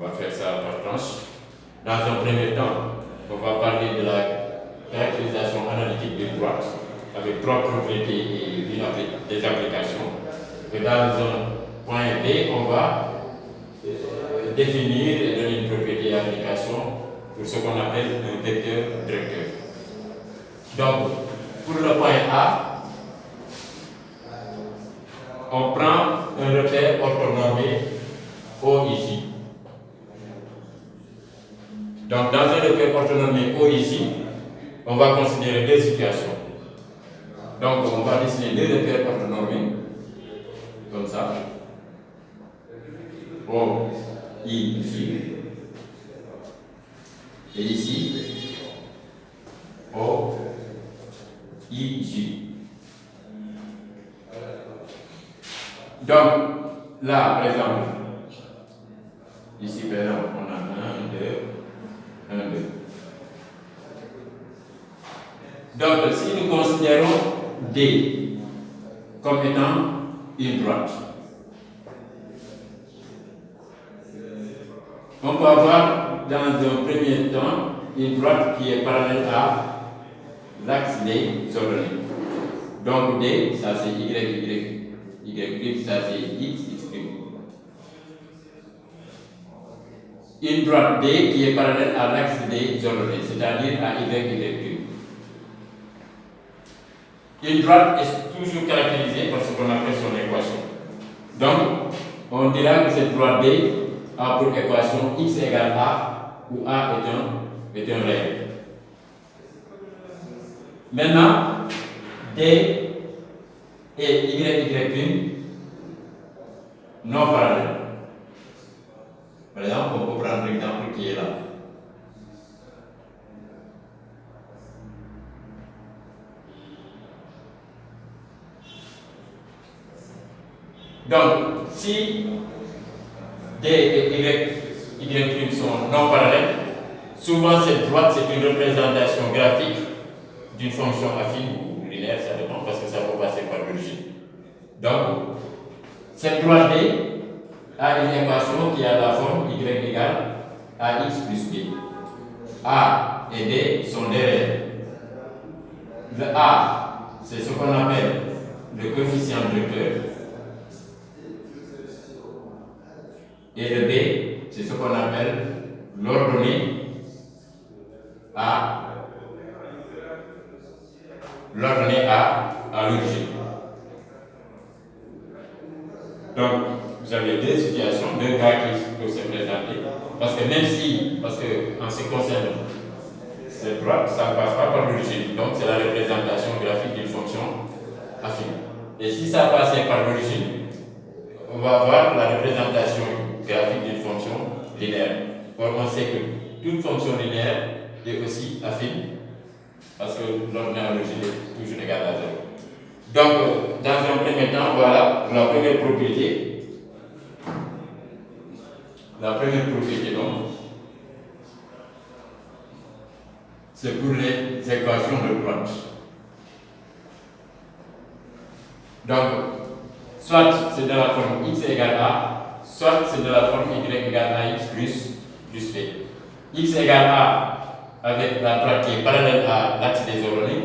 On va faire ça par tranche. Dans un premier temps, on va parler de la caractérisation analytique d'une droite avec trois propriétés et des applications. Et dans un point B, on va définir et donner une propriété et application pour ce qu'on appelle un vecteur directeur. Donc, pour le point A, on prend un repère orthonormé OIJ. Donc, dans un repère orthonormé OIJ, on va considérer deux situations. Donc, on va dessiner deux repères orthonormés, comme ça. OIJ. Et ici, OIJ. Donc, là, par exemple, ici, par exemple, on a 1, 2, 1, 2. Donc, si nous considérons D comme étant une droite, on peut avoir dans un premier temps une droite qui est parallèle à l'axe des ordonnées. Donc D, ça c'est Y', ça c'est X'. Une droite D qui est parallèle à l'axe des ordonnées, c'est-à-dire à Y'. Une droite est toujours caractérisée par ce qu'on appelle son équation. Donc, on dira que cette droite D a pour équation x égale A, où A est un réel. Maintenant, D et Y', non parallèles. Par exemple, on peut prendre l'exemple qui est là. Donc, si D et Y' sont non parallèles, souvent cette droite c'est une représentation graphique d'une fonction affine ou linéaire, ça dépend parce que ça peut passer par l'origine. Donc, cette droite D a une équation qui a la forme Y égale AX plus B. A et D sont des réels. Le A, c'est ce qu'on appelle le coefficient directeur. Et le B, c'est ce qu'on appelle l'ordonnée à l'origine. Donc, vous avez deux situations, deux cas qui peuvent se présenter. Parce que en ce qui concerne cette droite, ça ne passe pas par l'origine. Donc, c'est la représentation graphique d'une fonction affine. Et si ça passait par l'origine, on va avoir la représentation graphique d'une fonction linéaire. Or, on sait que toute fonction linéaire est aussi affine parce que l'ordonnée à l'origine est toujours égale à 0. Donc, dans un premier temps, voilà la première propriété. La première propriété, donc, c'est pour les équations de droite. Donc, soit c'est de la forme x égale a, soit c'est de la forme y égale à x plus b. X égale a avec la droite qui est parallèle à l'axe des ordonnées,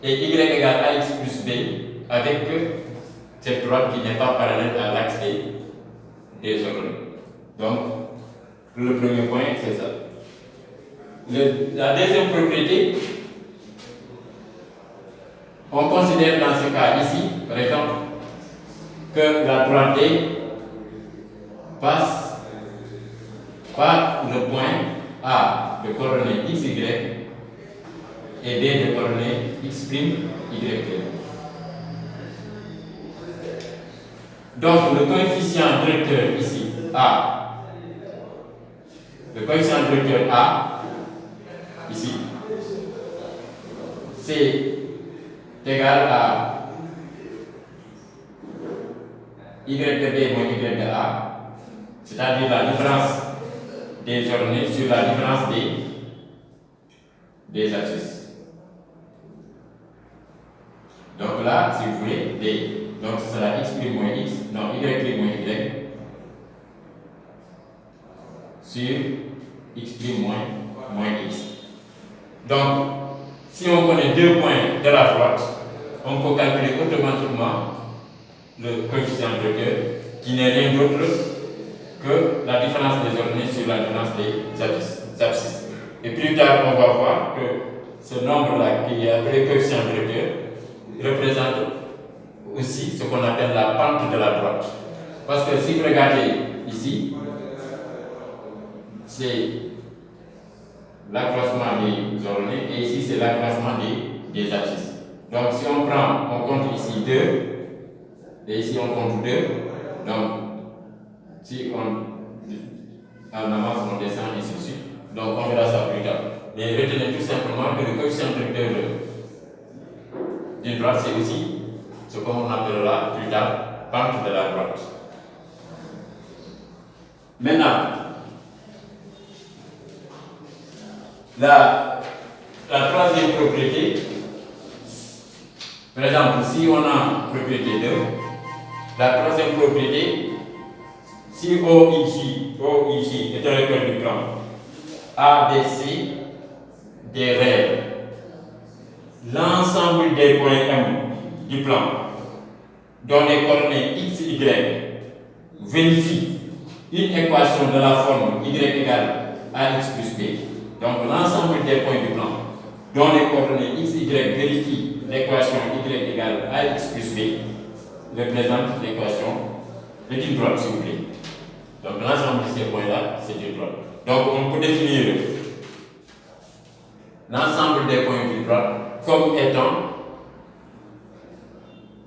et y égale à x plus b avec cette droite qui n'est pas parallèle à l'axe des ordonnées. Donc, le premier point, c'est ça. La deuxième propriété, on considère dans ce cas ici, par exemple, que la droite D passe par le point A de coordonnées x, y et B de coordonnées x', y'. Donc le coefficient directeur ici, A, le coefficient directeur A, ici, c'est égal à y de B moins y de A, c'est-à-dire la différence des ordonnées sur la différence des axes. Donc là, si vous voulez, D, donc ce sera x' moins x, non, y' moins y, sur x' moins x. Donc, si on connaît deux points de la droite, on peut calculer automatiquement le coefficient vecteur qui n'est rien d'autre que la différence des ordonnées sur la différence des abscisses. Et plus tard, on va voir que ce nombre-là, qui est appelé coefficient vecteur, représente aussi ce qu'on appelle la pente de la droite. Parce que si vous regardez ici, c'est l'accroissement des ordonnées et ici c'est l'accroissement des abscisses. Donc si on compte ici 2 et ici on compte 2, donc si on avance, on descend et ainsi de suite. Donc on verra ça plus tard. Mais retenez tout simplement que le coefficient vecteur d'une droite c'est aussi ce qu'on appellera plus tard pente de la droite. Maintenant, la troisième propriété, par exemple, si on a propriété 2, la troisième propriété, si OIJ est un vecteur du plan ABC des réels, l'ensemble des points M du plan dont les coordonnées x, y vérifient une équation de la forme y égale ax plus b. Donc l'ensemble des points du plan dont les coordonnées x, y vérifient l'équation y égale ax plus b représente l'équation d'une droite, si vous voulez. Donc l'ensemble de ces points-là, c'est une droite. Donc on peut définir l'ensemble des points d'une droite comme étant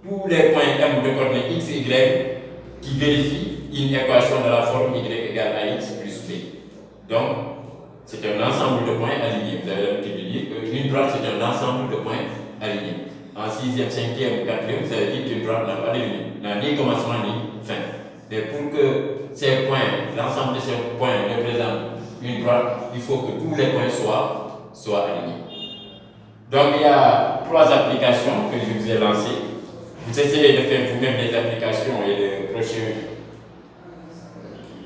tous les points M de coordonnées x, y qui vérifient une équation de la forme y égale ax plus b. Donc, c'est un ensemble de points alignés. Vous avez l'habitude de dire qu'une droite, c'est un ensemble de points alignés. En 6e, 5e ou 4e, vous avez dit qu'une droite n'a pas de limite, n'a ni commencement ni fin. Mais pour que ces points, l'ensemble de ces points représentent une droite, il faut que tous les points soient alignés. Donc, il y a 3 applications que je vous ai lancées. Vous essayez de faire vous-même des applications et le prochain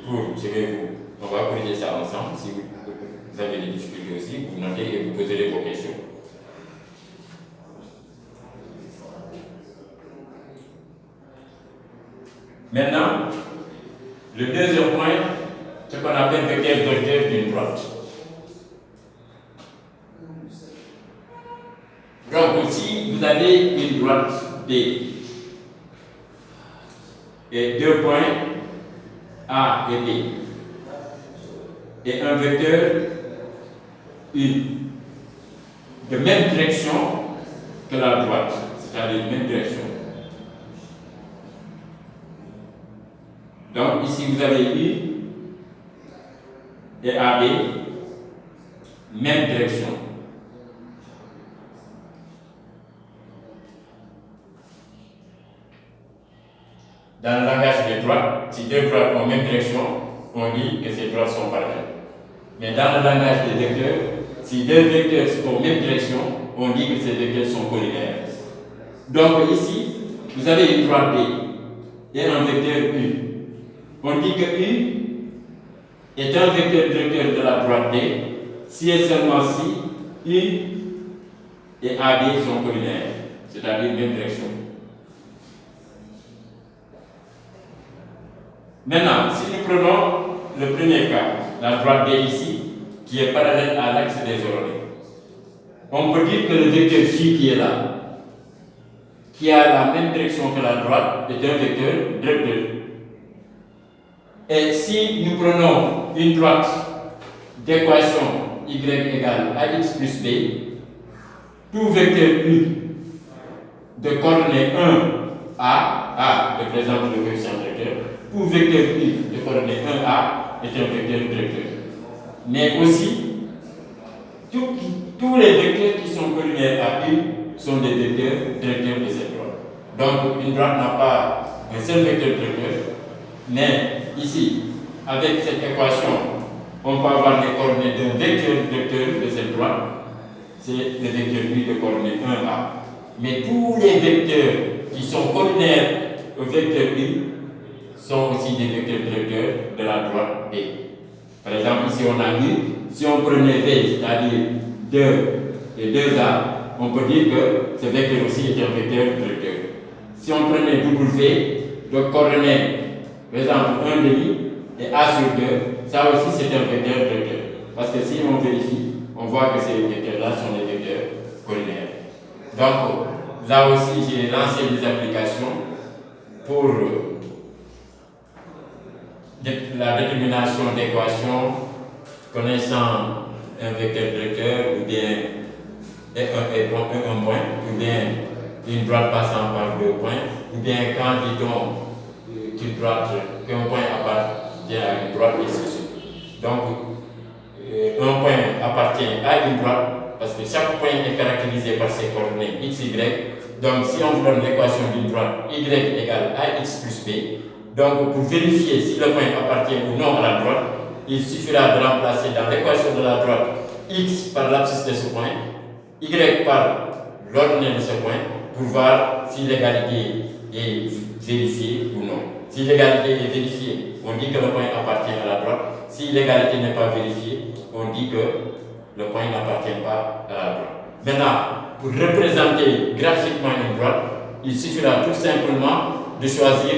cours, on va corriger ça ensemble. Si vous avez des difficultés aussi, vous notez et vous poserez vos questions. Maintenant, le deuxième point, ce qu'on appelle vecteur d'une droite. Donc, si vous avez une droite D et 2 points A et B et un vecteur U de même direction que la droite, c'est-à-dire même direction. Donc ici vous avez U et AB, même direction. Dans le langage des droites, si deux droites ont même direction, on dit que ces droites sont parallèles. Mais dans le langage des vecteurs, si deux vecteurs ont même direction, on dit que ces vecteurs sont collinaires. Donc ici, vous avez une droite D et un vecteur U. On dit que U est un vecteur directeur de la droite D si et seulement si U et AB sont collinaires, c'est-à-dire même direction. Maintenant, si nous prenons le premier cas, la droite D ici, qui est parallèle à l'axe des ordonnées, on peut dire que le vecteur J qui est là, qui a la même direction que la droite, est un vecteur directeur. Et si nous prenons une droite d'équation y égale ax plus b, tout vecteur U de coordonnées 1, A représente le coefficient directeur, tout vecteur U de coordonnées 1A est un vecteur directeur. Mais aussi, tous les vecteurs qui sont collinaires à U sont des vecteurs directeurs de cette droite. Donc, une droite n'a pas un seul vecteur directeur, mais ici, avec cette équation, on peut avoir les coordonnées d'un vecteur directeur de cette droite, c'est le vecteur U de coordonnées 1A. Mais tous les vecteurs qui sont collinaires au vecteur U sont aussi des vecteurs directeurs de la droite D. Par exemple, ici on a U, si on prenait V, c'est-à-dire 2 et 2A, on peut dire que ce vecteur aussi est un vecteur directeur. Si on prenait W, donc coordonnées, par exemple 1 demi et A sur 2, ça aussi c'est un vecteur directeur. Parce que si on vérifie, on voit que ces vecteurs-là sont des vecteurs collinaires. Donc, là aussi, j'ai lancé des applications pour la détermination d'équations connaissant un vecteur directeur ou bien un point, ou bien une droite passant par 2 points, ou bien quand dit-on qu'un point appartient à une droite et ainsi de suite. Donc, un point appartient à une droite parce que chaque point est caractérisé par ses coordonnées x, y. Donc, si on vous donne l'équation d'une droite y égale ax plus b, donc pour vérifier si le point appartient ou non à la droite, il suffira de remplacer dans l'équation de la droite x par l'abscisse de ce point, y par l'ordonnée de ce point, pour voir si l'égalité est vérifiée ou non. Si l'égalité est vérifiée, on dit que le point appartient à la droite. Si l'égalité n'est pas vérifiée, on dit que le point n'appartient pas à la droite. Maintenant, pour représenter graphiquement une droite, il suffira tout simplement de choisir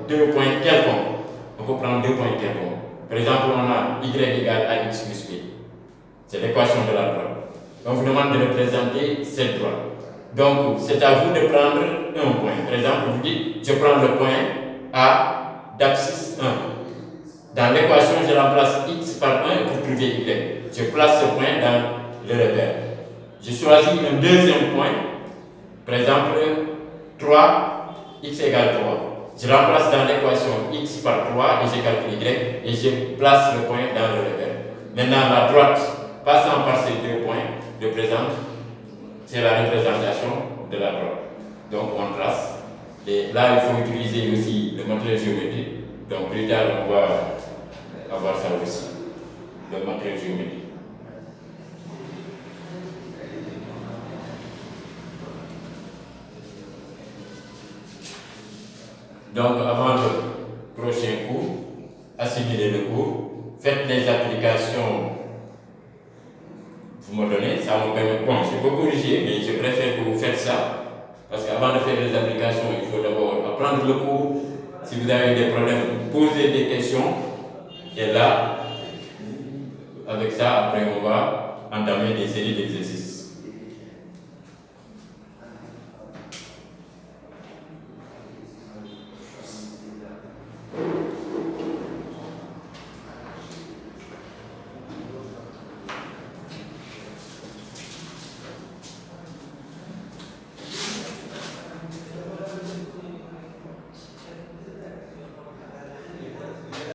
2 points quelconques. On peut prendre 2 points quelconques. Par exemple, on a y égale ax plus b. C'est l'équation de la droite. On vous demande de représenter cette droite. Donc, c'est à vous de prendre un point. Par exemple, vous dites, je prends le point A d'abscisse 1. Dans l'équation, je remplace x par 1 pour trouver y. Je place ce point dans le repère. Je choisis un deuxième point, par exemple 3, x égale 3. Je remplace dans l'équation x par 3 et je calcule y et je place le point dans le repère. Maintenant, la droite passant par ces 2 points c'est la représentation de la droite. Donc on trace. Et là, il faut utiliser aussi le matériel géométrique. Donc plus tard, on va avoir ça aussi, le matériel géométrique. Donc avant le prochain cours, assimilez le cours, faites les applications, vous me donnez, ça me permet, bon, je peux corriger, mais je préfère que vous faites ça, parce qu'avant de faire les applications, il faut d'abord apprendre le cours. Si vous avez des problèmes, posez des questions, et là, avec ça, après on va entamer des séries d'exercices.